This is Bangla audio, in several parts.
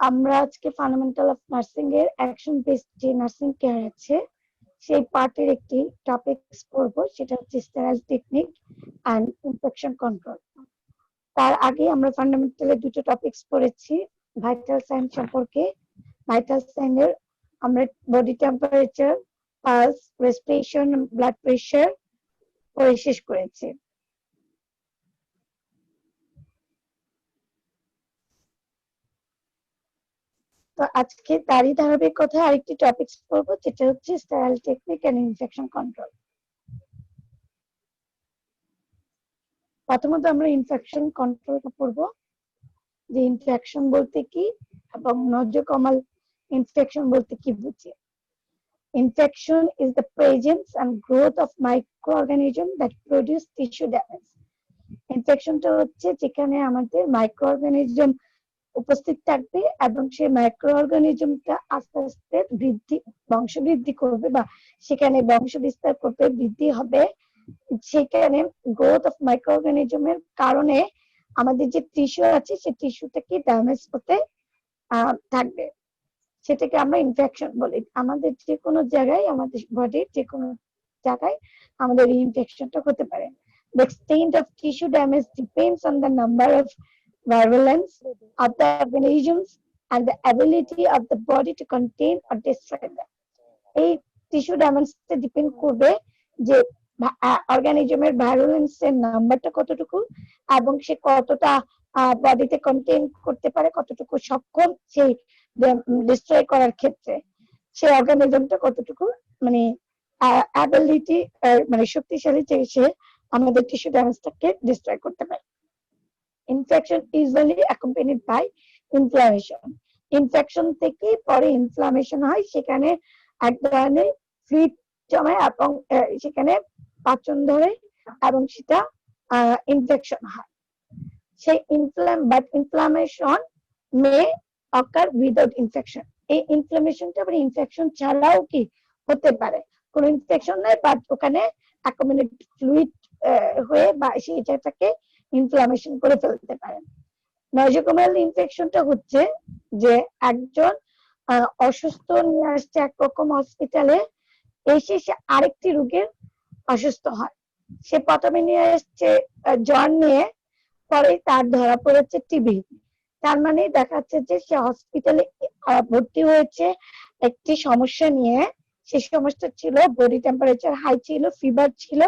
আমরা আজকে ফান্ডামেন্টাল অফ নার্সিং এর অ্যাকশন বেসড যে নার্সিং কেয়ার আছে সেই পার্টের একটি টপিকস পড়বো, সেটা হচ্ছে sterile technique and infection control. তার আগে আমরা ফান্ডামেন্টালের দুটো টপিকস পড়েছি ভাইটাল সাইন সম্পর্কে। ভাইটাল সাইনের আমরা body temperature, pulse, respiration, blood pressure পড়ে শেষ করেছি। তো আজকে তারই ধারাবাহিকতায় আরেকটি টপিকস পড়বো, যেটা হচ্ছে sterile technique and infection control. প্রথমত আমরা ইনফেকশন কন্ট্রোলটা পড়বো, যে ইনফেকশন বলতে কি এবং নজরকমাল ইনফেকশন বলতে কি বুঝি। Infection is the presence and growth of microorganisms that produce tissue damage. ইনফেকশনটা হচ্ছে যেখানে আমাদের মাইক্রোঅর্গানিজম উপস্থিত থাকবে এবং সেই মাইক্রোঅর্গানিজমটা আস্তে আস্তে বংশবৃদ্ধি করবে বা সেখানে বংশ বিস্তার করবে, বৃদ্ধি হবে। সেখানে গ্রোথ অফ মাইক্রোঅর্গানিজমের কারণে আমাদের যে টিস্যু আছে সেই টিস্যুটাকে ড্যামেজ হতে থাকবে, সেটাকে আমরা ইনফেকশন বলি। আমাদের যে কোনো জায়গায়, আমাদের বডির যে কোনো জায়গায় আমাদের এই ইনফেকশনটা হতে পারে। The extent of tissue damage depends on the number of virulence of the organisms and the ability of the body to contain or destroy them. এই টিস্যু ড্যামেজটা ডিপেন্ড করবে যে অর্গানিজমের ভাইরুলেন্সের নাম্বারটা কতটুকু এবং সে কতটা বডিতে কন্টেইন করতে পারে, কতটুকু সক্ষম সেই ডিস্ট্রয় করার ক্ষেত্রে, সেই অর্গানিজমটা কতটুকু মানে অ্যাবিলিটি মানে শক্তিশালী যে সে আমাদের টিস্যু ড্যামেজটাকে ডিস্ট্রয় করতে পারে। Infection usually accompanied by inflammation. Infection থেকে পরে ইনফ্লামেশন হয়, সেখানে এক ধরনের ফ্লুইড জমে এবং সেখানে পাচন ধরে এবং সেটা ইনফেকশন হয়। সেই ইনফ্লামেশন মে অকার উইদাউট ইনফেকশন। এই ইনফ্লামেশনটা আবার ইনফেকশন ছাড়াও কি হতে পারে, কোনো ইনফেকশন নেই বাট ওখানে অ্যাকুমুলেট ফ্লুইড হয়ে বা সেটাকে ইনফ্লামেশন করে ফেলতে পারে। নজোকোমাল ইনফেকশনটা হচ্ছে যে একজন অসুস্থ নিয়ে আসছে একরকম হসপিটালে, এসে সে আরেকটি রোগের অসুস্থ হয়। সে প্রথমে নিয়ে আসছে জ্বর নিয়ে, পরে তার ধরা পড়েছে টিবি। তার মানে দেখাচ্ছে যে সে হসপিটালে ভর্তি হয়েছে একটি সমস্যা নিয়ে। সেই সমস্যা ছিল বডি টেম্পারেচার হাই ছিল, ফিভার ছিল,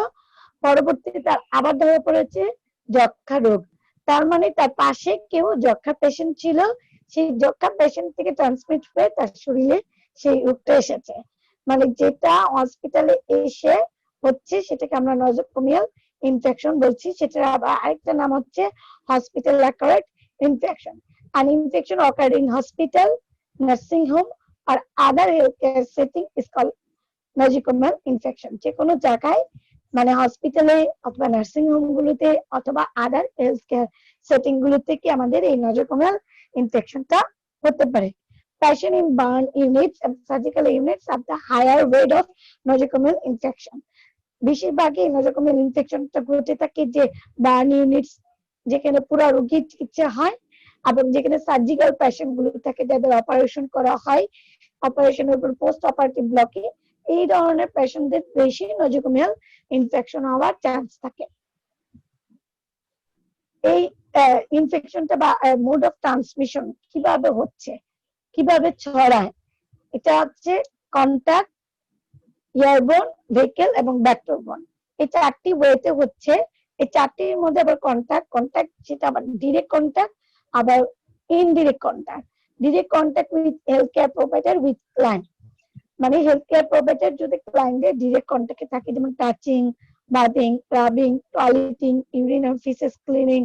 পরবর্তীতে তার আবার ধরা পড়েছে যক্ষা রোগ। তার মানে তার পাশে কেউ যক্ষা পেশেন্ট ছিল, সেই যক্ষা পেশেন্ট থেকে ট্রান্সমিট হয়ে তার শরীরে সেই রোগটা এসেছে। মানে যেটা হসপিটালে এসে হচ্ছে সেটাকে আমরা নজোকোমিয়াল ইনফেকশন বলছি। সেটার আবার আরেকটা নাম হচ্ছে hospital acquired infection. An infection occurred in hospital, nursing home or other healthcare setting is called nosocomial infection. যে কোনো জায়গায় মানে হসপিটালে অথবা নার্সিং হোম গুলোতে অথবা আদার হেলথ কেয়ার সেটিং গুলোতে কি আমাদের এই নজোকোমিয়াল ইনফেকশনটা হতে পারে। Patient in burn units and surgical units have the higher rate of nosocomial infection. বেশিরভাগই নজোকোমিয়াল ইনফেকশনটা ঘটে থাকে যে বার্ন ইউনিটস, যেখানে পুরো রোগীর চিকিৎসা হয়, এবং যেখানে সার্জিক্যাল পেশেন্ট গুলো থাকে যাদের অপারেশন করা হয়, অপারেশনের উপর পোস্ট অপারেটিভ ব্লকে, এই ধরনের পেশেন্টদের বেশি নজোকোমিয়াল ইনফেকশন হওয়ার চান্স থাকে। এই ইনফেকশনটা বা মোড অফ ট্রান্সমিশন কিভাবে হচ্ছে, কিভাবে ছড়ায়, এটা হচ্ছে কন্টাক্ট, এয়ারবোর্ন, ভেহিক্যাল এবং ব্যাকটেরিয়াবোর্ন। এই চারটি ওয়েতে হচ্ছে। এই চারটির মধ্যে আবার কন্টাক্ট সেটা আবার ডিরেক্ট কন্টাক্ট, আবার indirect contact. Direct contact with health care provider with client, মানে হেলথ কেয়ার প্রোভাইডার যদি ক্লায়েন্টের ডিরেক্ট কন্টাক্টে থাকে, যেমন touching, bathing, rubbing, toileting, urine and faeces cleaning,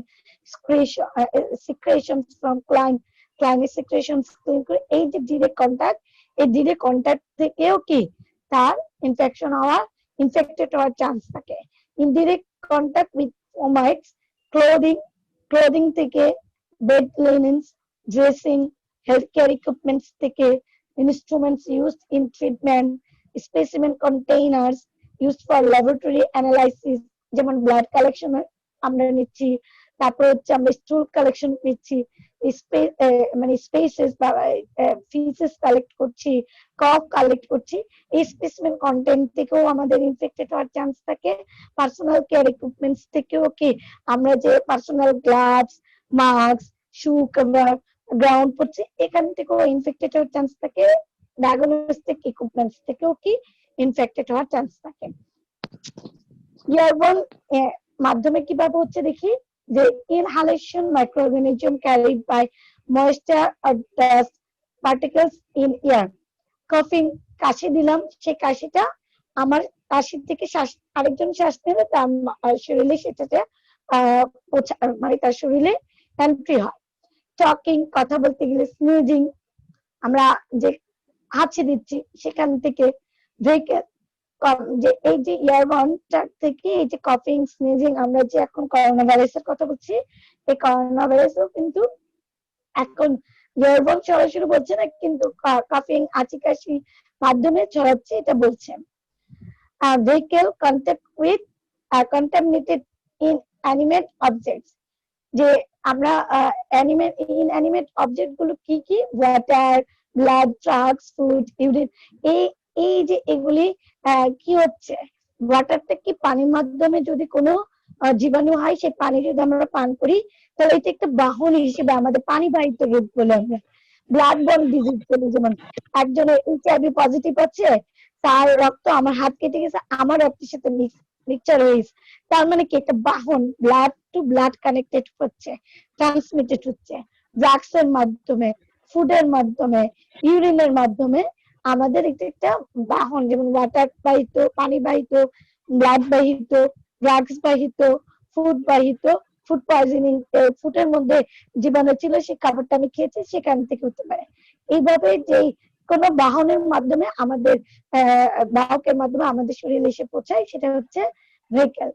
secretions from ক্লায়েন্টের সিক্রেশনস ক্লিন করে, এই যে ডিরেক্ট কন্টাক্ট, এই ডিরেক্ট কন্টাক্ট থেকেও কি তার ইনফেক্টেড হওয়ার চান্স থাকে। Indirect contact with fomites, clothing থেকে, bed linens, dressing, health care equipments থেকে, instruments used in treatment, specimen containers used for laboratory analysis, যেমন ব্লাড কালেকশন আমরা নিচ্ছি, তারপর হচ্ছে আমরা স্টুল কালেকশন নিচ্ছি, মানে স্পেসেস বা ফিসেস কালেক্ট করছি, কফ কালেক্ট করছি। এই স্পেসিমেন কন্টেন্ট থেকেও আমাদের ইনফেক্টেড হওয়ার চান্স থাকে। পার্সোনাল কেয়ার ইকুইপমেন্টস থেকেও কি আমরা যে পার্সোনাল গ্লাভস, মাস্ক, শু কভার, গ্রাউন্ড পড়ছি, এখান থেকেও ইনফেক্টেড হওয়ার চান্স থাকে। ডায়াগনস্টিক ইকুইপমেন্টস থেকেও কি ইনফেক্টেড হওয়ার চান্স থাকে। এয়ারবোর্ন মাধ্যমে কিভাবে হচ্ছে দেখি, যে inhalation microorganism carried by moisture or dust particles in air. কফিং, কাশি দিলাম, সেই কাশিটা আমার কাশি থেকে শ্বাস আরেকজন শ্বাস নেবে, তার শরীরে সেটাতে মানে তার শরীরে এন্ট্রি হয়। টকিং, কথা বলতে গেলে। স্নিজিং, আমরা যে হাঁচি দিচ্ছি সেখান থেকে। ভেহিকেল, যে এই যে এয়ারবর্নটা থেকে এই যে কফিং, স্নিজিং, আমরা যে এখন করোনা ভাইরাসের কথা বলছি, এই করোনা ভাইরাসও কিন্তু এখন এয়ারবর্ন সরাসরি বলছে না, কিন্তু কাফিং, হাঁচি কাশি মাধ্যমে ছড়াচ্ছে এটা বলছে। Vehicle contact with contaminated inanimate objects, যে আমরা ইনঅ্যানিমেট অবজেক্ট গুলো কি কি, water, blood, drugs, food, urine, এই এই যে এগুলি কি হচ্ছে, ওয়াটারটা কি পানির মাধ্যমে যদি কোনো জীবাণু হয়, সেই পানি যদি আমরা পান করি, তাহলে এটা একটা বাহন হিসেবে আমাদের পানিবাহিত রোগ বলে আমরা ব্লাড বর্ন ডিজিজ বলি। যেমন একজনের এইচআইভি পজিটিভ আছে, তার রক্ত আমার হাত কেটে গেছে, আমার রক্তের সাথে মিক্সচার হয়েছে, তার মানে কি একটা বাহন, ব্লাড টু ব্লাড কানেক্টেড হচ্ছে, ট্রান্সমিটেড হচ্ছে। ড্রাগস এর মাধ্যমে, ফুডের মাধ্যমে, ইউরিনের মাধ্যমে আমাদের এটা একটা বাহন, যেমন ওয়াটার বাহিত, পানি বাহিত, ব্লাড বাহিত, ড্রাগস বাহিত, ফুড বাহিত। ফুড পয়জনিং, ফুডের মধ্যে জীবাণু ছিল, সেই খাবারটা আমি খেয়েছি, সেখান থেকে হতে পারে। এইভাবে যে কোনো বাহনের মাধ্যমে আমাদের বাহকের মাধ্যমে আমাদের শরীরে এসে পৌঁছায়, সেটা হচ্ছে vehicle.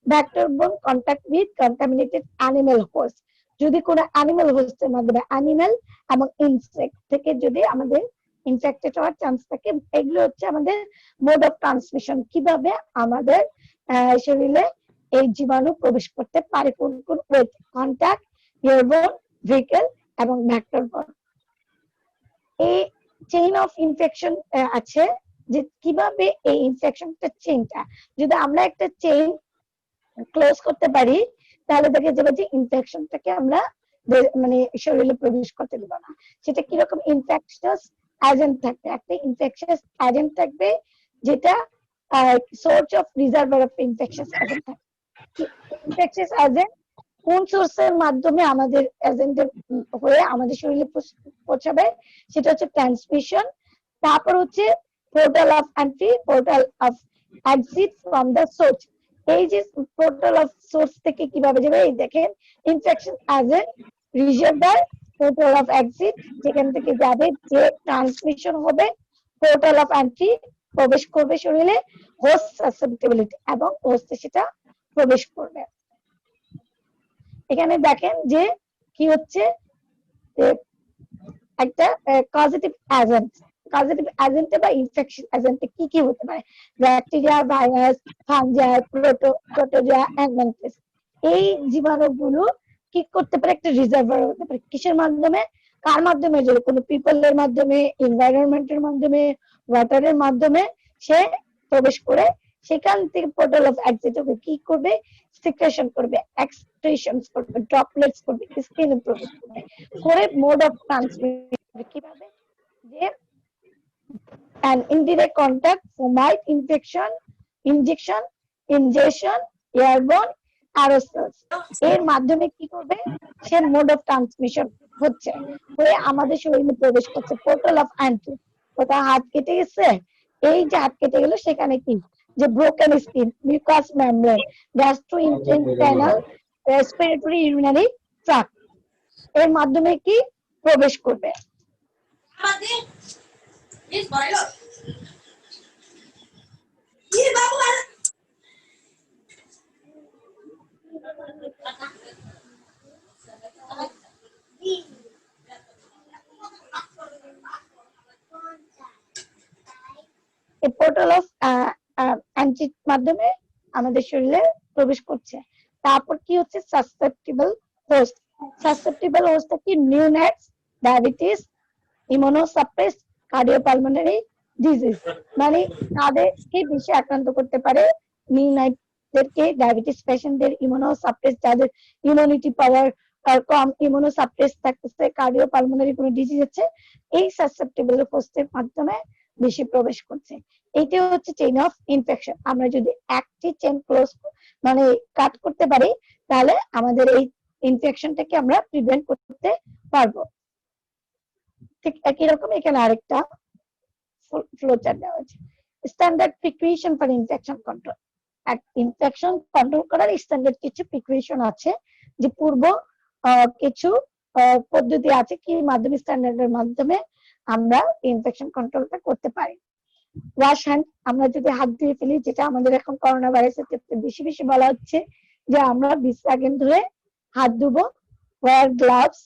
Vector borne contact with contaminated animal host, যদি কোনো অ্যানিমেল হোস্টের মাধ্যমে, অ্যানিমেল এবং ইনসেক্ট থেকে যদি আমাদের ইনফেক্টেড হওয়ার চান্স থাকে। এগুলো হচ্ছে আমাদের মোড অফ ট্রান্সমিশন, কিভাবে আমাদের শরীরে এই জীবাণু প্রবেশ করতে পারে, কোন কোন ওয়েট, কন্ট্যাক্ট, এয়ারবোর্ন, ভেহিকেল এবং ভেক্টর বোর্ন। এই চেইন অফ ইনফেকশন আছে, যে কিভাবে এই ইনফেকশনটা চেইনটা, যদি আমরা একটা চেইন ক্লোজ করতে পারি, তাহলে দেখা যাবে যে ইনফেকশনটাকে আমরা মানে শরীরে প্রবেশ করতে দেব না। সেটা কিরকম, ইনফেকশাস এজেন্ট থাকবে, একটা ইনফেকশাস এজেন্ট থাকবে, যেটা source of reservoir of infectious agent থাকবে। ইনফেকশাস এজেন্ট কোন সোর্সের মাধ্যমে আমাদের এজেন্টের হয়ে আমাদের শরীরে পৌঁছাবে, সেটা হচ্ছে ট্রান্সমিশন। তারপর হচ্ছে portal of entry, portal of exit from the source. এই যে পোর্টাল অফ সোর্স থেকে কিভাবে যাবে, এই দেখেন, infection agent, reservoir, portal of exit, যেখান থেকে যাবে, যে ট্রান্সমিশন হবে, পোর্টাল অফ এন্ট্রি, প্রবেশ করবে শরীরে, হোস্ট সাসেপ্টেবিলিটি, এবং হোস্টে সেটা প্রবেশ করবে। এখানে দেখেন যে কি হচ্ছে, একটা পজিটিভ এজেন্ট, পজিটিভ এজেন্টে বা ইনফেকশন এজেন্টে কি কি হতে পারে, bacteria, virus, fungus, protozoa, Adventist. এই জীবাণুগুলো কি করতে পারে, একটা রিজার্ভার হতে পারে, কিসের মাধ্যমে, কার মাধ্যমে, যদি কোনো পিপলের মাধ্যমে, এনভায়রনমেন্টের মাধ্যমে, ওয়াটারের মাধ্যমে সে প্রবেশ করে, সেখান থেকে পোর্টাল অফ এক্সিট হবে, কি করবে, সিক্রেশন করবে, এক্সক্রিশনস করবে, ড্রপলেটস করবে, স্কিনে প্রবেশ করবে, করে মোড অফ ট্রান্সমিশন কিভাবে, যে an indirect contact, fomite, infection, injection, ingestion, airborne, aerosols, এর মাধ্যমে কি করবে, সে মোড অফ ট্রান্সমিশন হচ্ছে, হয়ে আমাদের শরীরে প্রবেশ করছে। পোর্টাল অফ এন্ট্রি, কোথাও হাত কেটে গেছে, এই যে হাত কেটে গেল, সেখানে কি, যে broken skin, mucus membrane, gastrointestinal, respiratory, urinary tract, এর মাধ্যমে কি প্রবেশ করবে। পোর্টাল অফ এন্ট্রির মাধ্যমে আমাদের শরীরে প্রবেশ করছে। তারপর কি হচ্ছে সাসেপ্টিবল হোস্ট। সাসেপ্টিবল হোস্ট কি নিউনেটস, ডায়াবেটিস, ইমিউনোসাপ্রেসড, কার্ডিওপালমোনারি ডিজিজ, মানে তাদেরকে বেশি আক্রান্ত করতে পারে। নিউনাইটদেরকে, ডায়াবেটিস পেশেন্টদের, ইমিউনোসাপ্রেস যাদের ইমিউনিটি পাওয়ার কম, ইমিউনোসাপ্রেস থাকতেছে, কার্ডিওপালমোনারি কোনো ডিজিজ আছে, এই সাসেপ্টিবল হোস্টের মাধ্যমে বেশি প্রবেশ করছে। এইটা হচ্ছে চেইন অফ ইনফেকশন। আমরা যদি একটি চেইন ক্লোজ মানে কাট করতে পারি তাহলে আমাদের এই ইনফেকশনটাকে আমরা প্রিভেন্ট করতে পারবো। ঠিক একই রকম এখানে আরেকটা ফ্লোচার্ট দেওয়া আছে। Standard precaution for infection control. Infection control করার স্ট্যান্ডার্ড কিছু প্রিকুয়েশন আছে, যে পূর্ব কিছু পদ্ধতি আছে কি মাধ্যমে, স্ট্যান্ডার্ডের মাধ্যমে আমরা ইনফেকশন কন্ট্রোলটা করতে পারি। ওয়াশ হ্যান্ড, আমরা যদি হাত ধুয়ে ফেলি, যেটা আমাদের এখন করোনা ভাইরাসের ক্ষেত্রে বেশি বেশি বলা হচ্ছে যে আমরা 20 সেকেন্ড ধরে হাত ধুবো। Wear gloves,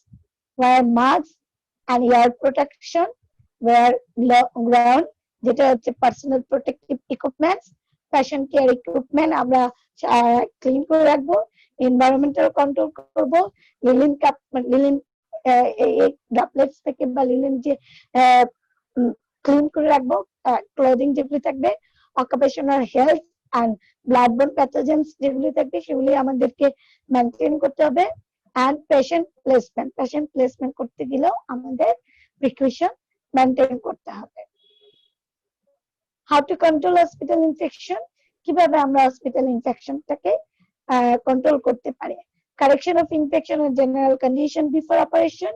wear mask and ear protection, wear ground, যেটা হচ্ছে personal protective equipments, fashion care equipment আমরা ক্লিন করে রাখবো, এনভায়রনমেন্টাল কন্ট্রোল করব, লিলিন কাপ, লিলিন ড্রপলেটস থেকে বা লিলিন যে ক্লিন করে রাখবো, ক্লোদিং যেগুলি থাকবে, অকুপেশনাল হেলথ অ্যান্ড ব্লাডবোর্ন প্যাথোজেন্স যেগুলি থাকবে সেগুলি আমাদেরকে মেনটেন করতে হবে। and patient placement করতে গেলেও আমাদের প্রিকশন মেনটেন করতে হবে। How to control hospital infection, কিভাবে আমরা হসপিটাল ইনফেকশনটাকে কন্ট্রোল করতে পারি। কারেকশন অফ ইনফেকশন এর general condition before operation,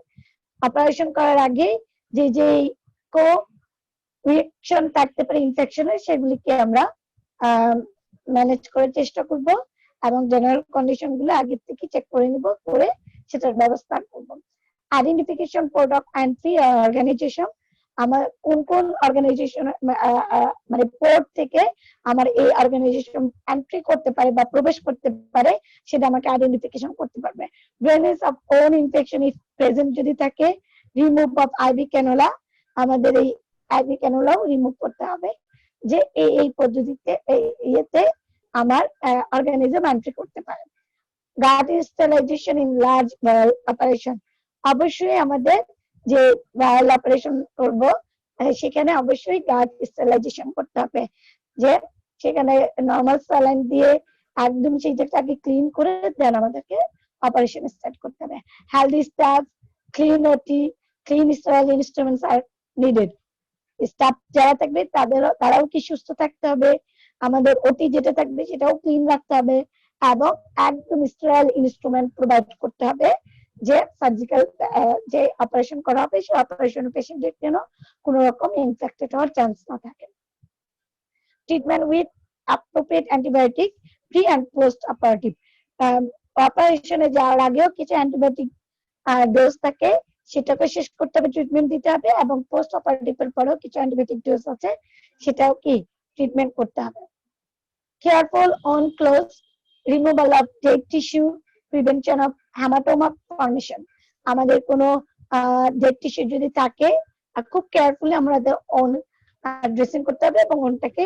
operation করার আগে যে যে কো রিঅ্যাকশন থাকতে পারে ইনফেকশনের সেগুলিকে আমরা ম্যানেজ করার চেষ্টা করব, এবং জেনারেল কন্ডিশন গুলো আগে থেকে চেক করে নিব, করে সেটার ব্যবস্থা করব। Identification port of entry organisation, আমার কোন কোন অর্গানাইজেশন মানে পোর্ট থেকে আমার এই অর্গানাইজেশন এন্ট্রি করতে পারে বা প্রবেশ করতে পারে সেটা আমাকে আইডেন্টিফিকেশন করতে পারবে। Drainage of on infection if present যদি থাকে, রিমুভ অফ আইভি ক্যানোলা, আমাদের এই আইভি ক্যানোলাও রিমুভ করতে হবে, যে এই পদ্ধতিতে ইয়েতে আমার অর্গানিজম এন্ট্রি করতে পারে। Guard sterilisation in large vial operation, অবশ্যই আমাদের যে ভায়াল অপারেশন করব সেখানে অবশ্যই গার্ড স্টেরিলাইজেশন করতে হবে, যে সেখানে নরমাল স্যালাইন দিয়ে একদম সেই জায়গাটাকে ক্লিন করে দেন আমাদেরকে অপারেশন স্টার্ট করতে হবে। হেলদি স্টাফ, ক্লিন ওটি, clean sterile instruments are needed. Staff যারা থাকবে তারাও কি সুস্থ থাকতে হবে, আমাদের ওটি যেটা থাকবে সেটাও ক্লিন রাখতে হবে, এবং একদম স্টেরাইল ইনস্ট্রুমেন্ট প্রোভাইড করতে হবে, যে সার্জিক্যাল যে অপারেশন করা হবে সেই অপারেশন পেশেন্টের যেন কোনো রকম ইনফেক্টেড হওয়ার চান্স না থাকে। Treatment with appropriate antibiotic pre and post operative, অপারেশনে যাওয়ার আগেও কিছু অ্যান্টিবায়োটিক ডোজ থাকে, সেটাকে শেষ করতে হবে, ট্রিটমেন্ট দিতে হবে, এবং পোস্ট অপারেটিভ এর পরেও কিছু অ্যান্টিবায়োটিক ডোজ আছে সেটাও কি ট্রিটমেন্ট করতে হবে। Careful on close, removal of dead tissue, prevention of haematoma formation, আমাদের কোনো ডেড টিস্যু যদি থাকে খুব কেয়ারফুলি আমাদের অন ড্রেসিং করতে হবে, এবং অনটাকে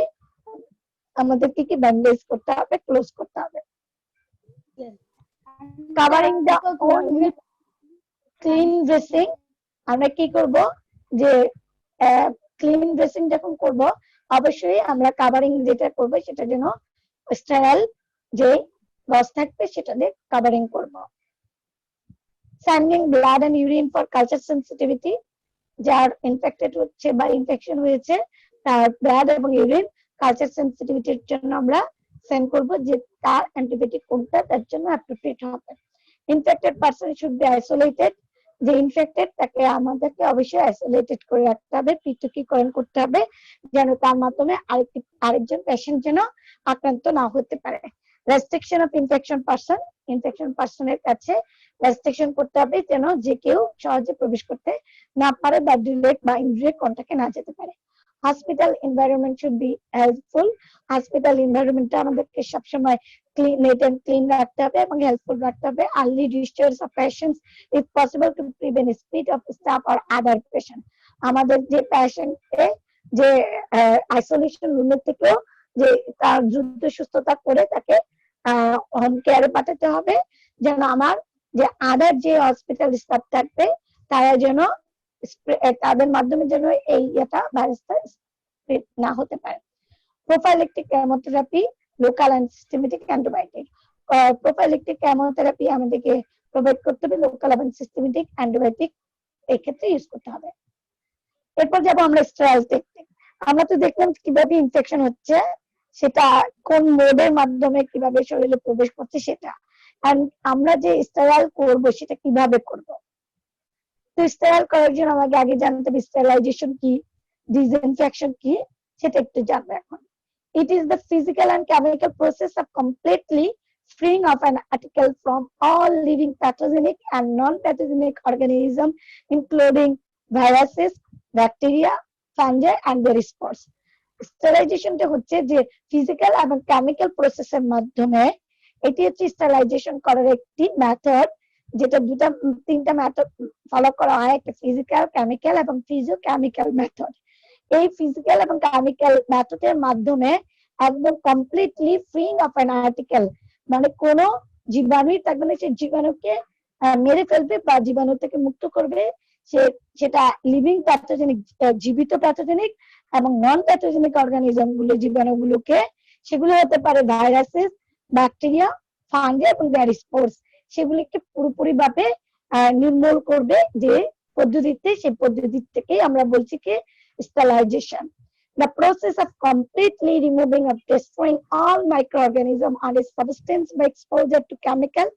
আমাদেরকে কি ব্যান্ডেজ করতে হবে, ক্লোজ করতে হবে। Covering the own with clean dressing, আমরা কি করব, যে ক্লিন ড্রেসিং যখন করব অবশ্যই আমরা কাভারিং যেটা করব সেটা যেন স্টেরাইল যে গজ থাকবে সেটা দিয়ে কাভারিং করব। Sending blood and urine for culture sensitivity, যার ইনফেক্টেড হচ্ছে বা ইনফেকশন হয়েছে তার ব্লাড এবং ইউরিন কালচার সেন্সিটিভিটির জন্য আমরা সেন্ড করব, যে তার অ্যান্টিবায়োটিক কোনটা তার জন্য অ্যাপ্রোপ্রিয়েট হবে। Infected person should be isolated, যে ইনফেক্টেড তাকে আমাদেরকে অবশ্যই আইসোলেটেড করে রাখতে হবে, পৃথকীকরণ করতে হবে, যেন তার মাধ্যমে আরেকজন পেশেন্ট যেন আক্রান্ত না হতে পারে। Restriction of infection person, infection পারসনের কাছে রেস্ট্রিকশন করতে হবে যেন যে কেউ সহজে প্রবেশ করতে না পারে বা ডিরেক্ট বা ইনডিরেক্ট কন্টাক্টে না যেতে পারে। Hospital environment should be helpful, hospital এনভায়রনমেন্টটা আমাদেরকে সবসময় neat and clean রাখতে হবে এবং হেল্পফুল রাখতে হবে। Early discharge of patients if possible to prevent spread of staff or other patient, আমাদের যে পেশেন্টকে যে আইসোলেশন রুমের থেকেও যে তার দ্রুত সুস্থতা করে তাকে হোম কেয়ারে পাঠাতে হবে, যেন আমার যে আদার যে হসপিটাল স্টাফ থাকবে তারা যেন তাদের মাধ্যমে যেন এই ভাইরাসটা স্প্রেড না হতে পারে। Prophylactic chemotherapy, local and systematic antibiotic. Prophylactic chemotherapy আমাদেরকে প্রোভাইড করতে হবে, লোকাল এবং সিস্টেমেটিক অ্যান্টিবায়োটিক এই ক্ষেত্রে ইউজ করতে হবে। এরপর যাবো আমরা স্টেরাইল টেকনিক। আমরা তো দেখলাম কিভাবে ইনফেকশন হচ্ছে, সেটা কোন মোডের মাধ্যমে কিভাবে শরীরে প্রবেশ করছে সেটা, আর আমরা যে স্টেরাইল করবো সেটা কিভাবে করব। তো স্টেরাইল করার জন্য আমাকে আগে জানতে হবে স্টেরিলাইজেশন কি, ডিসইনফেকশন কি, সেটা একটু জানবো এখন। It is the physical and chemical process of completely freeing of an article from all living pathogenic and non-pathogenic organisms, including viruses, bacteria, fungi, and their spores. স্টেরিলাইজেশনটা হচ্ছে যে ফিজিক্যাল এবং কেমিক্যাল প্রসেসের মাধ্যমে, এটি হচ্ছে স্টেরিলাইজেশন করার একটি মেথড, যেটা তিনটা মেথড ফলো করা হয়, একটা ফিজিক্যাল, কেমিক্যাল এবং ফিজিওকেমিক্যাল মেথড। এই ফিজিক্যাল এবং কেমিক্যাল মেথডের মাধ্যমে একদম কমপ্লিটলি ফ্রিং অফ অ্যান আর্টিকেল, মানে কোন জীবাণু থাকবে না, সেই জীবাণুকে মেরে ফেলবে বা জীবাণু থেকে মুক্ত করবে। সেটা লিভিং প্যাথোজেনিক, জীবিত প্যাথোজেনিক এবং নন প্যাথোজেনিক অর্গানিজম গুলো, জীবাণুগুলোকে, সেগুলো হতে পারে ভাইরাসেস, ব্যাকটেরিয়া, ফাঙ্গি এবং দেয়ার স্পোর্স, সেগুলিকে পুরোপুরি ভাবে নির্মূল করবে যে পদ্ধতিতে, সেই পদ্ধতি থেকে আমরা বলছি কি sterilization. The process of completely removing or destroying all microorganisms and a substance by exposure to chemical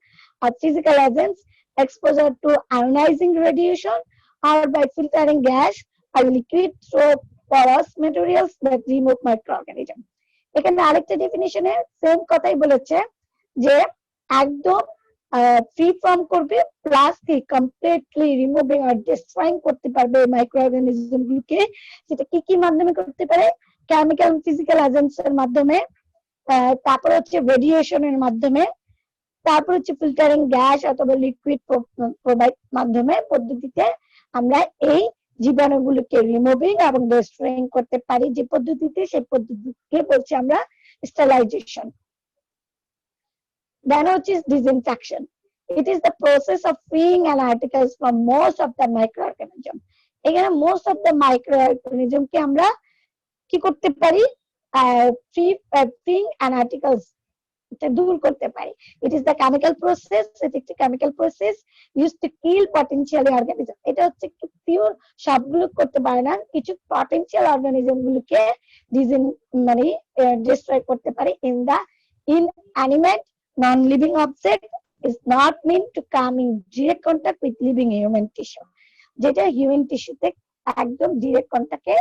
or physical agents, exposure to ionizing radiation, or by filtering gas or liquid through porous materials that remove microorganisms. এখানে আরেকটা ডেফিনিশনে সেম কথাই বলেছে যে একদম ফ্রি ফর্ম করবে, প্লাস কি কমপ্লিটলি রিমুভিং আর ডিস্ট্রয়িং করতে পারবে মাইক্রো অর্গানিজম গুলোকে। সেটা কি কি মাধ্যমে করতে পারে? কেমিক্যাল ফিজিক্যাল এজেন্টস এর মাধ্যমে, তারপর হচ্ছে রেডিয়েশনের মাধ্যমে, তারপর হচ্ছে ফিল্টারিং গ্যাস অথবা লিকুইড প্রোভাইড মাধ্যমে পদ্ধতিতে আমরা এই জীবাণুগুলোকে রিমুভিং এবং ডিস্ট্রয়িং করতে পারি যে পদ্ধতিতে, সেই পদ্ধতিকে বলছি আমরা sterilisation. Then which is disinfection. It is the process of freeing an articles from most of the microorganism. এখানে most of the microorganism কে আমরা কি করতে পারি? freeing an articles এটা দূর করতে পারি। It is the chemical process, এটা একটি chemical process used to kill potentially organism. এটা হচ্ছে কি পিওর সবগুলো করতে পারে না, কিছু potential organism গুলোকে মানে destroy করতে পারে। Inanimate non-living object is not meant to come in direct contact with living human tissue. যেটা হিউম্যান টিস্যুতে একদম ডিরেক্ট কন্টাক্টে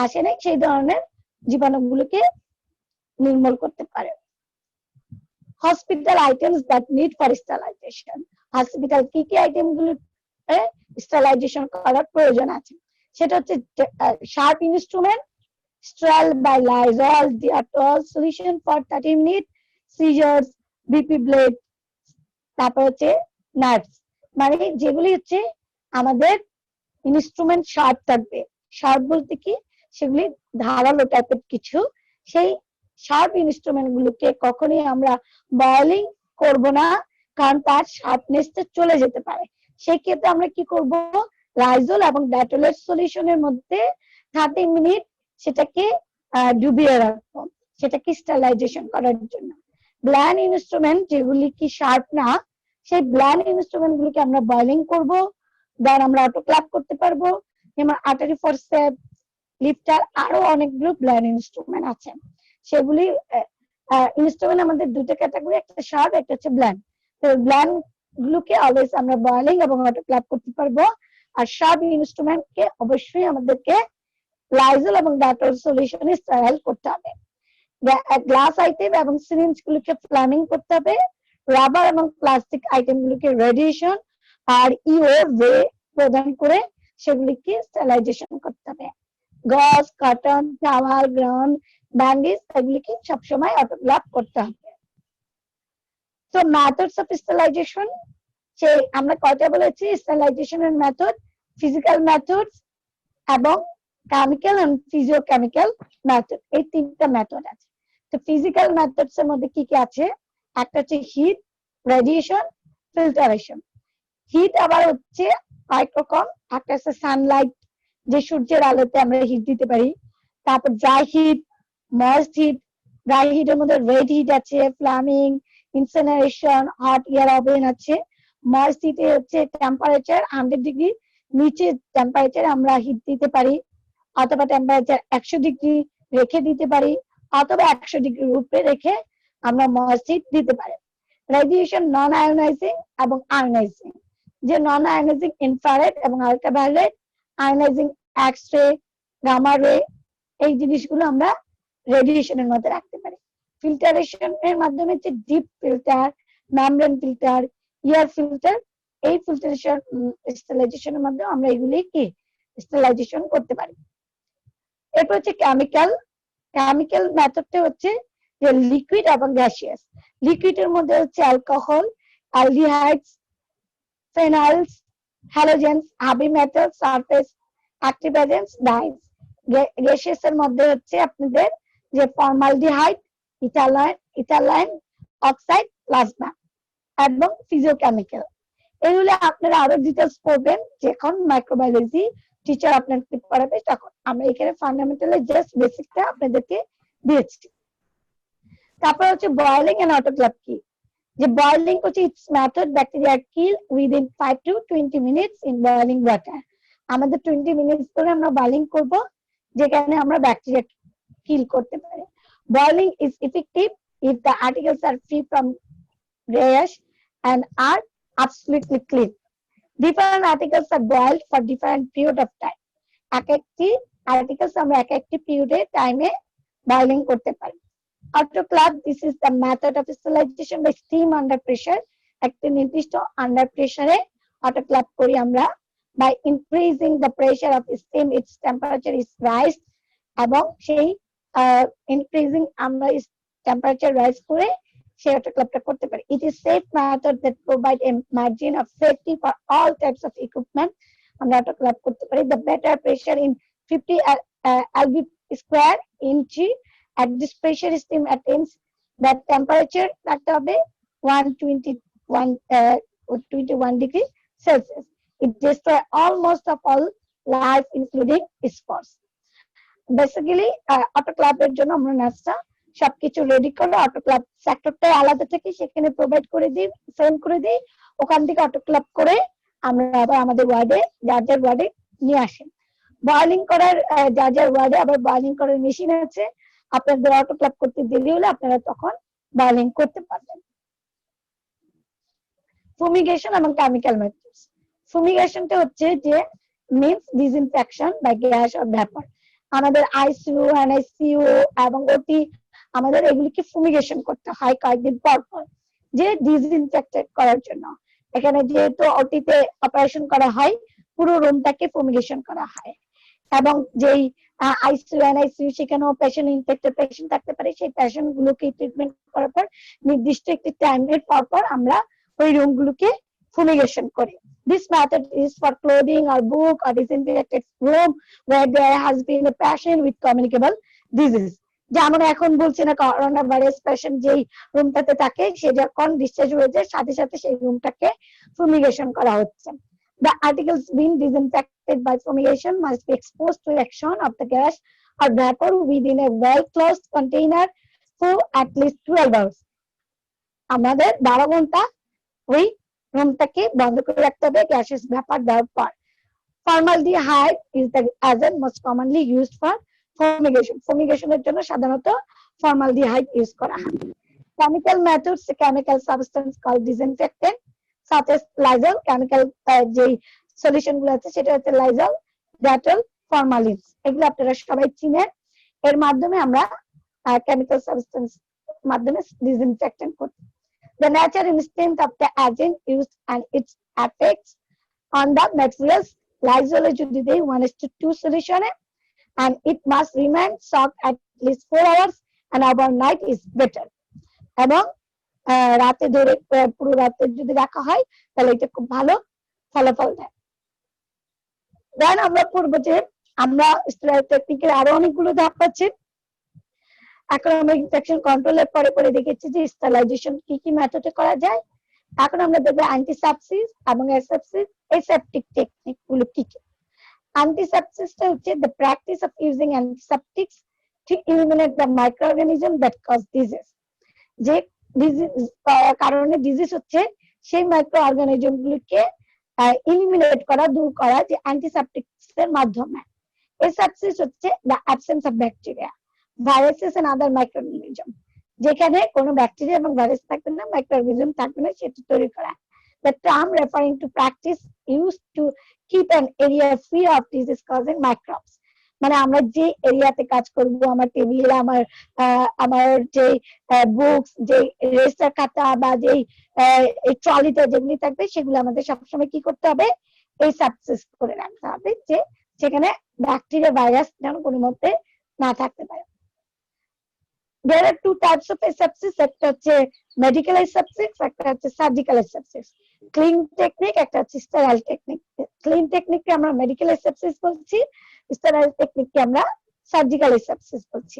আসে না, সেই ধরনের জীবাণুগুলোকে নির্মূল করতে পারে। Hospital items that need for sterilisation. Hospital কি কি আইটেম গুলো স্টেরিলাইজেশন করার প্রয়োজন আছে? সেটা হচ্ছে sharp instrument, sterile by Lysol Dettol solution for 30 minutes, scissors, BP blade, তারপর হচ্ছে নাটস, মানে যেগুলি হচ্ছে আমাদের ইনস্ট্রুমেন্ট শার্প থাকবে। শার্প বলতে কি? সেগুলি ধারালো টাইপের কিছু। সেই শার্প ইনস্ট্রুমেন্ট গুলোকে কখনোই আমরা বয়লিং করব না, কারণ তার শার্পনেসটা চলে যেতে পারে। সেই ক্ষেত্রে আমরা কি করব? লাইজল এবং ডেটলের সলিউশনের মধ্যে 30 মিনিট সেটাকে ডুবিয়ে রাখবো, সেটাকে স্টেরিলাইজেশন করার জন্য। ব্ল্যান্ড ইনস্ট্রুমেন্ট যেগুলি কি শার্প না, সেই ব্ল্যান্ড ইনস্ট্রুমেন্ট গুলিকে আমরা বয়লিং করব, দেন আমরা অটোক্ল্যাপ করতে পারবো। যেমন আর্টারি ফোরসেপস, লিফটার, আরো অনেকগুলো ব্ল্যান্ড ইনস্ট্রুমেন্ট আছে। সেগুলি ইনস্ট্রুমেন্ট আমাদের দুটো ক্যাটাগরি, একটা শার্প, একটা হচ্ছে ব্ল্যান্ড। তো ব্ল্যান্ড গুলোকে অলওয়েজ আমরা বয়লিং এবং অটোক্ল্যাপ করতে পারবো, আর শার্প ইনস্ট্রুমেন্ট কে অবশ্যই আমাদেরকে লাইজল এবং ডেটল সলিউশনে স্টেরাইল করতে হবে। গ্লাস আইটেম এবং সিরিঞ্জ গুলোকে ফ্লামিং করতে হবে। রাবার এবং প্লাস্টিক আইটেম গুলোকে রেডিয়েশন আর ইও ওয়ে প্রদান করে সেগুলিকে স্টেরিলাইজেশন করতে হবে। গজ, কটন, টাওয়াল, গ্রাউন, ব্যান্ডেজ এগুলিকে সবসময় অটোক্ল্যাপ করতে হবে। তো মেথডস অফ স্টেরিলাইজেশন, সে আমরা কয়টা বলেছি স্টেরিলাইজেশনের মেথড? ফিজিক্যাল মেথডস এবং কেমিক্যাল এন্ড ফিজিওকেমিক্যাল মেথড, এই তিনটা মেথড আছে। তো ফিজিক্যাল মেথডস এর মধ্যে কি কি আছে? একটা হচ্ছে হিট, রেডিয়েশন, ফিল্টারেশন। হিট আবার হচ্ছে কয়েক রকম, একটা হচ্ছে সানলাইট, যে সূর্যের আলোতে আমরা হিট দিতে পারি। তারপর dry heat, moist heat. Dry হিটের মধ্যে রেড হিট আছে, flaming, incineration, hot air oven আছে। ময়েস্ট হিটে হচ্ছে টেম্পারেচার 100 ডিগ্রি নিচে টেম্পারেচার আমরা হিট দিতে পারি, অথবা টেম্পারেচার 100 ডিগ্রি রেখে দিতে পারি, অথবা 100 ডিগ্রির উপরে রেখে আমরা ময়েস্ট হিট দিতে পারি। রেডিয়েশন নন আয়োনাইজিং এবং আয়োনাইজিং। যে নন আয়োনাইজিং ইনফ্রারেড এবং ultraviolet, ionising x ray, gamma ray, এই জিনিসগুলো আমরা রেডিয়েশনের মধ্যে রাখতে পারি। ফিল্টারেশনের মাধ্যমে হচ্ছে deep filter, membrane filter, air filter. এই ফিল্টারেশন স্টেরিলাইজেশনের মাধ্যমে আমরা এগুলি কি স্টেরিলাইজেশন করতে পারি। এরপর হচ্ছে কেমিক্যাল। কেমিক্যাল মেথডটা হচ্ছে যে লিকুইড এবং গ্যাসিয়াস। লিকুইডের মধ্যে হচ্ছে alcohol, aldehydes, phenols, halogens, heavy metal, surface active agents, dyes. Gaseous এর মধ্যে হচ্ছে আপনাদের যে ফর্মালডিহাইড, ইথাইলাইন অক্সাইড, প্লাজমা এবং ফিজিওকেমিক্যাল। এগুলো আপনারা আরো ডিটেলস পড়বেন যখন মাইক্রোবায়োলজি টিচার আপনাকে পড়াবে তখন। আমরা এখানে ফান্ডামেন্টালি জাস্ট বেসিকটা আপনাদেরকে দিয়েছি। তারপর হচ্ছে বয়েলিং এন্ড অটোক্লেভ কি। যে বয়েলিং হচ্ছে it's method bacteria kill within 5 to 20 minutes in boiling water. আমাদের 20 মিনিটস ধরে আমরা বয়েলিং করব, যেখানে আমরা ব্যাকটেরিয়া কিল করতে পারি। Boiling is effective if the articles are free from greyish and are absolutely clean. Different articles are boiled for different period of time. এক একটি আর্টিকেলস আমরা এক একটি পিরিয়ডে টাইমে বয়েলিং করতে পারি। Autoclave, this is the method of sterilisation by steam under pressure. একটি নির্দিষ্ট আন্ডার প্রেসারে অটোক্লেভ করি আমরা। By increasing the pressure of steam its temperature is rise, এবং সেই ইনক্রিজিং আমরা টেম্পারেচার রাইজ করে সেই অটোক্লেভটা করতে পারি। It is safe method that provide a margin of safety for all types of equipment. আমরা অটোক্লেভ করতে পারি। The better pressure in 50 lb square inch at this pressure steam attains that temperature রাখতে হবে 121 degree Celsius. It destroys almost of all life including spores. Basically autoclave এর জন্য আমরা নাস্তা সবকিছু রেডি করে অটোক্লেভ সেক্টরটা আলাদা থেকে সেখানে প্রোভাইড করে দিই, সেন্ড করে দিই। ওখান থেকে অটোক্লেভ করে আমরা আবার আমাদের ওয়ার্ডে যার ওয়ার্ডে নিয়ে আসি। বয়েলিং করার যার ওয়ার্ডে আবার বয়েলিং করার মেশিন আছে, আপনাদের অটোক্লেভ করতে দেরি হলে আপনারা তখন বয়েলিং করতে পারবেন। ফুমিগেশন এবং কেমিক্যাল মেথডস। ফুমিগেশনটা হচ্ছে যে means disinfection by gas or vapour. আমাদের আইসিইউ, এনআইসিইউ এবং ওটি আমাদের এগুলিকে ফুমিগেশন করতে হয় কয়েকদিন পর পর, যে ডিসইনফেক্টেড করার জন্য। এখানে যেহেতু ওটিতে অপারেশন করা হয়, পুরো রুমটাকে ফুমিগেশন করা হয়। এবং যেই আইসিইউ, এনআইসিইউ সেখানেও পেশেন্ট ইনফেক্টেড পেশেন্ট থাকতে পারে, সেই পেশেন্ট গুলোকে ট্রিটমেন্ট করার পর নির্দিষ্ট একটি টাইমের পর পর আমরা ওই রুমগুলোকে ফুমিগেশন করি। This method is for clothing or book or disinfected room where there has been a patient with communicable disease. যেমন এখন বলছি না, করোনা ভাইরাস পেশেন্ট যেই রুমটাতে থাকে, সে যখন ডিসচার্জ হয়ে যায় সাথে সাথে সেই রুমটাকে ফুমিগেশন করা হচ্ছে। The articles being disinfected by fumigation must be exposed to action of the gas or vapor within a well-closed container for at least 12 hours. আমাদের 12 ঘন্টা ওই রুমটাকে বন্ধ করে রাখতে হবে গ্যাসেস ভ্যাপার দেওয়ার পর। Formaldehyde is the agent most commonly used for fumigation. ফুমিগেশনের জন্য সাধারণত ফর্মালডিহাইড ইউজ করা হয়। Chemical methods, the chemical substance called disinfectant such as Lysol, chemical যে সলিউশন গুলো আছে সেটা হচ্ছে Lysol, Dettol, ফরমালিন। এগুলো আপনারা সবাই চিনেন। এর মাধ্যমে আমরা কেমিক্যাল সাবস্টেন্স মাধ্যমে ডিসইনফেক্টেন্ট করি। The nature instinct of the agent used and its effects on the materials. Lysol যদি দেই 1:2 solution and it must remain soaked at least 4 hours and overnight is better. এবং রাতে ধরে পুরো রাতে যদি রাখা হয় তাহলে এটা খুব ভালো ফলাফল দেয়। দেন আমরা পূর্ব যে আমরা স্টেরাইল টেকনিকের আরো অনেকগুলো ধাপ আছে। এখন আমরা ইনফেকশন কন্ট্রোলের পরে পরে দেখেছি যে স্টেরিলাইজেশন কি কি মেথডে করা যায়। এখন আমরা দেখবো অ্যান্টিসেপসিস এবং অ্যাসেপটিক টেকনিক গুলো কি কি। অ্যান্টিসেপসিসটা হচ্ছে the practice of using antiseptics to eliminate the microorganism that cause disease। যে ডিজিজ কারণে ডিজিজ হচ্ছে সেই মাইক্রো অর্গানিজম গুলিকে ইলিমিনেট করা, দূর করা যে অ্যান্টিসেপটিক্স এর মাধ্যমে। অ্যাসেপসিস হচ্ছে the absence of bacteria, viruses and other microorganism, যেখানে কোনো ব্যাকটেরিয়া এবং ভাইরাস থাকবে না, মাইক্রোঅর্গানিজম থাকবে না, সেটা তৈরি করা। The term referring to practice used to keep an area free of disease causing microbes। মানে আমরা যে এরিয়াতে কাজ করব, আমার টেবিল, আমার যে বুকস, যে রেজিস্টার খাতা বা যে এই ট্রলিতে যেগুলি থাকবে, সেগুলো আমাদের সবসময় কি করতে হবে, এই সাবসিস করে রাখতে হবে, যে সেখানে ব্যাকটেরিয়া ভাইরাস যেন কোনো মতে না থাকতে পারে। There are two types of asepsis, একটা হচ্ছে মেডিকেল asepsis, একটা হচ্ছে সার্জিক্যাল asepsis। ক্লিন টেকনিক, একটা হচ্ছে স্টেরাইল টেকনিক। ক্লিন টেকনিককে আমরা মেডিকেল asepsis বলছি, স্টেরাইল টেকনিককে আমরা সার্জিক্যাল asepsis বলছি।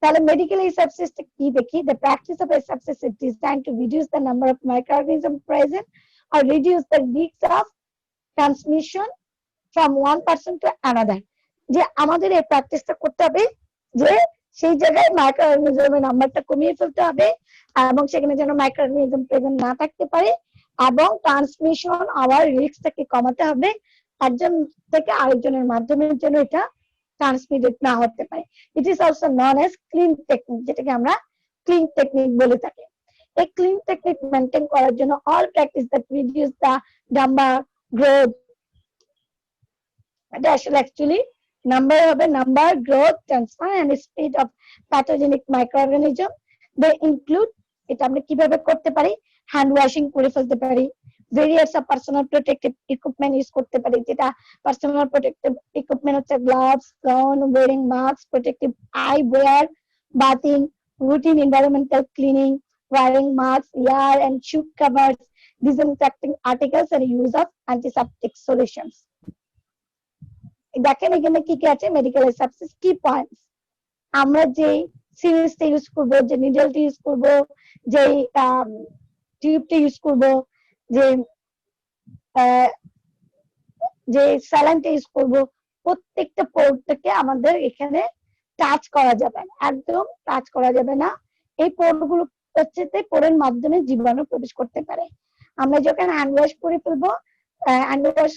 তাহলে মেডিকেল asepsis কি দেখি। The practice of asepsis is designed to reduce the number of microorganisms present or reduce the risk of transmission from one person to another। যে আমাদের এই প্র্যাকটিসটা করতে হবে যে সেই জায়গায় মাইক্রোঅর্গানিজমের নাম্বারটা কমিয়ে ফেলতে হবে এবং সেখানে যেন মাইক্রোঅর্গানিজম প্রেজেন্ট না থাকতে পারে, এবং ট্রান্সমিশন হওয়ার রিস্কটাকে কমাতে হবে একজন থেকে আরেকজনের মাধ্যমে, যেন এটা ট্রান্সমিটেড না হতে পারে। It is also known as clean technique, যেটাকে আমরা ক্লিন টেকনিক বলে থাকি। এই ক্লিন টেকনিক মেনটেন করার জন্য all practice that reduce the number, growth, এটা আসলে অ্যাকচুয়ালি নাম্বার হবে, number, growth, transfer and spread of pathogenic microorganism. They include, এটা আমরা কিভাবে করতে পারি, হ্যান্ড ওয়াশিং করে ফেলতে পারি, various of personal protective equipment use করতে পারি, যেটা পার্সোনাল প্রোটেক্টিভ ইকুইপমেন্ট হচ্ছে gloves, gown, wearing mask, protective eyewear, bathing, routine environmental cleaning, wearing masks, ear and shoe covers, disinfecting articles and use of antiseptic solutions। দেখেন এখানে কি কি আছে, মেডিকেল asepsis কি পয়েন্টস। আমরা যে সিরিঞ্জটা ইউজ করব, যে নিডলটা ইউজ করব, যে টিউবটা ইউজ করব, যে যে স্যালাইনটা ইউজ করব, প্রত্যেকটা পোর্টটাকে আমাদের এখানে টাচ করা যাবে না, একদম টাচ করা যাবে না। এই পোর্টগুলো হচ্ছে পোরের মাধ্যমে জীবাণু প্রবেশ করতে পারে। আমরা যখন হ্যান্ড ওয়াশ করে ফেলবো, হ্যান্ড ওয়াশ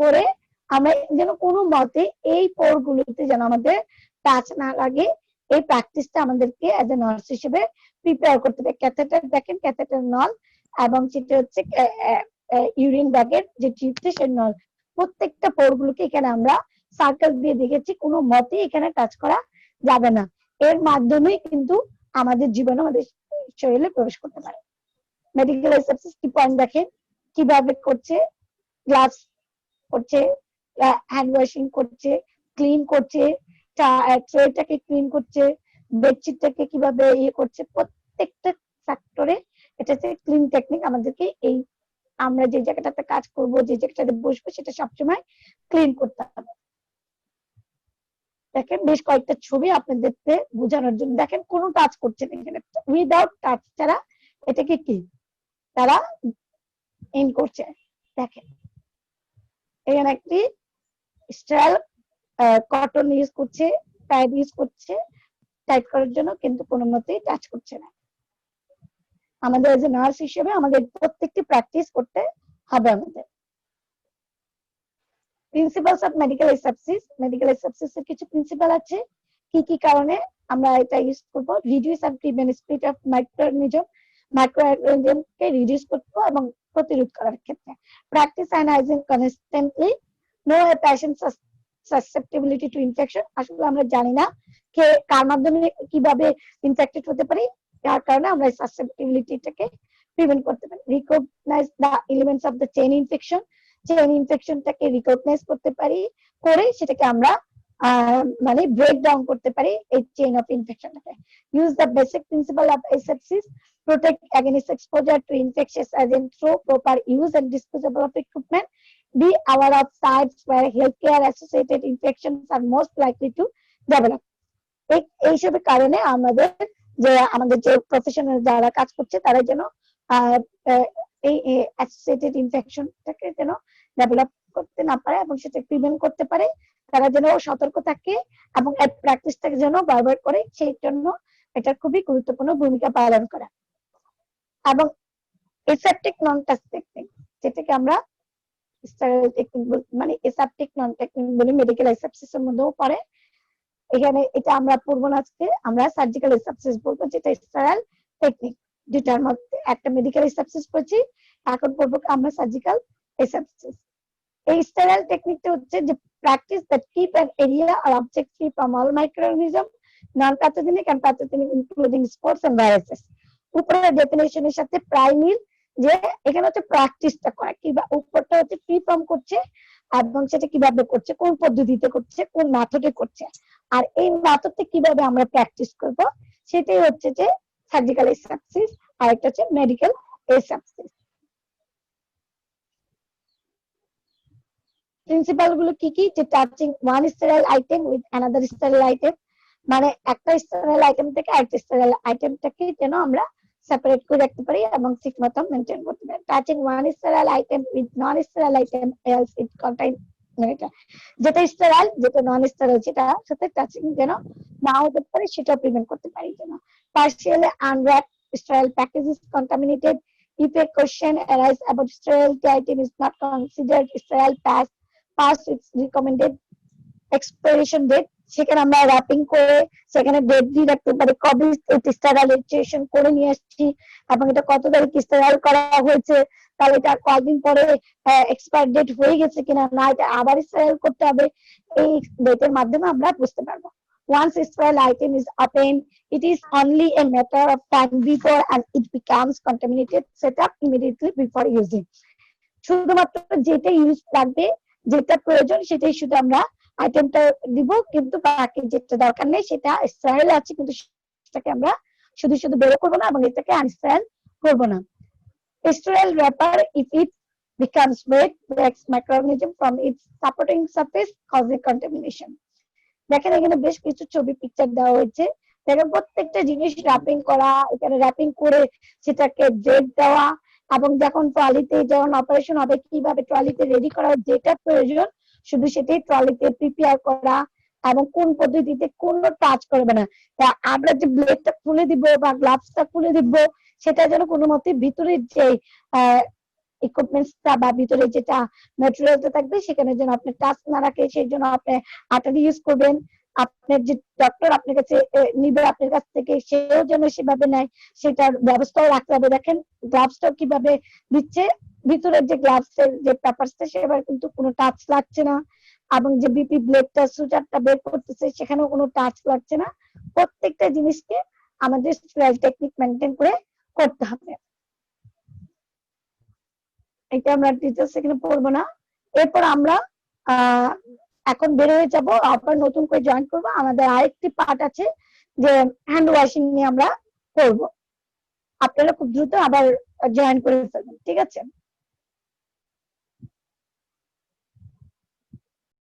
করে আমরা যেন কোনো মতে এই পোরগুলোতে যেন আমাদের টাচ না লাগে, এই প্র্যাকটিসটা আমাদেরকে অ্যাজ এ নার্স হিসেবে প্রিপেয়ার করতে হবে। ক্যাথেটার দেখেন, ক্যাথেটার নল এবং সেটা হচ্ছে ইউরিন ব্যাগের যে টিউবটা, সেই নল, প্রত্যেকটা পোরগুলোকে এখানে আমরা সার্কেল দিয়ে দেখেছি, কোনো মতে এখানে টাচ করা যাবে না। এর মাধ্যমেই কিন্তু আমাদের জীবনে, আমাদের শরীরে প্রবেশ করতে পারে। মেডিকেল asepsis কি পয়েন্ট দেখেন, কিভাবে করছে, গ্লাভস করছে, হ্যান্ড ওয়াশিং করছে, ক্লিন করছে, ট্রেটাকে ক্লিন করছে, বেডশিটটাকে কিভাবে ইয়ে করছে, প্রত্যেকটা সেক্টরে এটা হচ্ছে ক্লিন টেকনিক। আমাদেরকে এই আমরা যে জায়গাটাতে কাজ করব, যে জায়গাটাতে বসবো, সেটা সবসময় ক্লিন করতে হবে। দেখেন বেশ কয়েকটা ছবি আপনাদেরকে বোঝানোর জন্য। দেখেন কোনো টাচ করছে না এখানে, উইদাউট টাচ ছাড়া এটাকে কি তারা ইন করছে। দেখেন এখানে একটি স্টেরাইল কটন ইউজ করছে, প্যাড ইউজ করছে টাইট করার জন্য, কিন্তু কোনো মতেই টাচ করছে না। আমাদের এজ এ নার্স হিসেবে আমাদের প্রত্যেকটি প্র্যাকটিস করতে হবে আমাদের। Principles of medical asepsis, medical asepsis এর কিছু প্রিন্সিপাল আছে, কি কি কারণে আমরা এটা ইউজ করব। Reduce and prevent spread of মাইক্রোঅর্গানিজমকে রিডিউস করতে এবং প্রতিরোধ করার ক্ষেত্রে। Practice and hygiene constantly, know a patient susceptibility to infection. আসলে আমরা জানি না কে কার মাধ্যমে কিভাবে ইনফেক্টেড হতে পারে, যার কারণে আমরা এই সাসেপ্টিবিলিটিটাকে প্রিভেন্ট করতে পারি। Recognise the elements of the chain infection, chain ইনফেকশনটাকে রিকগনাইজ করতে পারি, করে সেটাকে আমরা মানে ব্রেক ডাউন করতে পারি এই চেইন অফ ইনফেকশনটাকে। Use the basic principle of asepsis, protect against exposure to infectious agent through proper use and disposal of equipment, be aware of sites where healthcare associated infections are most likely to develop। এইসবের কারণে আমাদের যে প্রফেশনাল যারা কাজ করছে তারা যেন এই অ্যাসোসিয়েটেড ইনফেকশনটাকে যেন ডেভেলপ করতে না পারে এবং সেটা প্রিভেন্ট করতে পারে, তারা যেন সতর্ক থাকে এবং এই প্র্যাকটিসটাকে যেন বারবার করে, সেই জন্য এটা খুবই গুরুত্বপূর্ণ ভূমিকা পালন করে। এবং এসেপটিক নন টাচ টেকনিক, যেটাকে আমরা স্টেরাইল টেকনিক মানে এসেপটিক নন টেকনিক বলি, মেডিকেল অ্যাসেপসিসের মধ্যেও পড়ে। এখানে এটা আমরা পড়বো না আজকে, আমরা সার্জিক্যাল অ্যাসেপসিস বলবো, যেটা স্টেরাইল টেকনিক। দুটার মধ্যে একটা মেডিকেল অ্যাসেপসিস পড়ছি, এখন পড়বো আমরা সার্জিক্যাল অ্যাসেপসিস। এই স্টেরাইল টেকনিকটা হচ্ছে যে practice that keep an area or object free from all microorganism non pathogenic and pathogenic including spores and viruses. উপরের ডেফিনেশনের সাথে প্রায় মিল, যে এখানে হচ্ছে প্র্যাকটিসটা করা, কিংবা উপরটা হচ্ছে ফ্রি ফর্ম করছে এবং সেটা কিভাবে করছে, কোন পদ্ধতিতে করছে, কোন মেথডে করছে, আর এই মেথডটা কিভাবে আমরা প্র্যাকটিস করব, সেটাই হচ্ছে যে সার্জিক্যাল অ্যাসেপসিস, আর একটা হচ্ছে মেডিকেল অ্যাসেপসিস। প্রিন্সিপাল গুলো কি কি? যে touching one sterile item with another sterile item, মানে একটা স্টেরাইল আইটেম থেকে আরেকটা স্টেরাইল আইটেমটাকে যেন আমরা সেপারেট করে রাখতে পারি এবং ঠিক মতো মেনটেন করতে পারি। Touching one sterile item with non sterile item else it contain, যেটা স্টেরাইল যেটা নন স্টেরাইল সেটা সাথে টাচিং যেন না হতে পারে, সেটা প্রিভেন্ট করতে পারি যেন। Partially unwrapped sterile package is contaminated. If a question arises about sterility item is not considered sterile past its recommended expiration date, সেখানে আমরা র্যাপিং করে সেখানে ডেট দিয়ে রাখতে পারি, কবে স্টেরাইলাইজেশন করে নিয়ে আসছি এবং এটা কত তারিখ স্টেরাইল করা হয়েছে, তাহলে এটা কয়েকদিন পরে এক্সপায়ার ডেট হয়ে গেছে কিনা, না এটা আবার স্টেরাইল করতে হবে, এই ডেটের মাধ্যমে আমরা বুঝতে পারবো। Once a sterile item is obtained, it is only a matter of time before and it becomes contaminated. Set up immediately before using. শুধুমাত্র যেটা ইউজ লাগবে, যেটা প্রয়োজন সেটাই শুধু আমরা আইটেমটা দিব, কিন্তু বাকি যেটা দরকার নেই সেটা স্টেরাইল আছে কিন্তু সেটাকে আমরা শুধু শুধু বের করবো না এবং এটাকে আনস্টেরাইল করবো না। Sterile wrapper, if it becomes wet, breaks microorganism from its supporting surface, causing contamination. দেখেন এখানে বেশ কিছু ছবি পিকচার দেওয়া হয়েছে, দেখেন প্রত্যেকটা জিনিস র্যাপিং করা, এখানে র্যাপিং করে সেটাকে ডেট দেওয়া এবং যখন ট্রলিতে যখন অপারেশন হবে কিভাবে ট্রলিতে রেডি করা, যেটা প্রয়োজন শুধু সেটাই ট্রলিতে প্রিপেয়ার করা এবং কোন পদ্ধতিতে কোনো টাচ করবে না। তা আমরা যে ব্লেডটা খুলে দিব বা গ্লাভসটা খুলে দিব, সেটা যেন কোনো মতে ভিতরের যে ইকুইপমেন্টসটা বা ভিতরে যেটা ম্যাটেরিয়ালটা থাকবে সেখানে যেন আপনি টাচ না রাখে, সেই জন্য আপনি আটারি ইউজ করবেন। আপনার যে ডক্টর আপনার কাছে নিবে আপনার কাছ থেকে, সেও যেন সেভাবে নেয়, সেটার ব্যবস্থাও রাখতে হবে। দেখেন গ্লাভসটাও কিভাবে দিচ্ছে, ভিতরের যে গ্লাভসের যে পেপারসটা সেবার কিন্তু কোনো টাচ লাগছে না, এবং যে বিপি ব্লেডটা সুচারটা বের করতেছে সেখানেও কোনো টাচ লাগছে না। প্রত্যেকটা জিনিসকে আমাদের স্টেরাইল টেকনিক মেনটেন করে করতে হবে। এটা আমরা ডিটেলস এখানে পড়বো না। এরপর আমরা এখন বের হয়ে যাবো, আবার নতুন করে জয়েন করবো। আমাদের আরেকটি পার্ট আছে যে হ্যান্ড ওয়াশিং নিয়ে আমরা করবো, আপনারা খুব দ্রুত আবার জয়েন করে ফেলবেন, ঠিক আছে?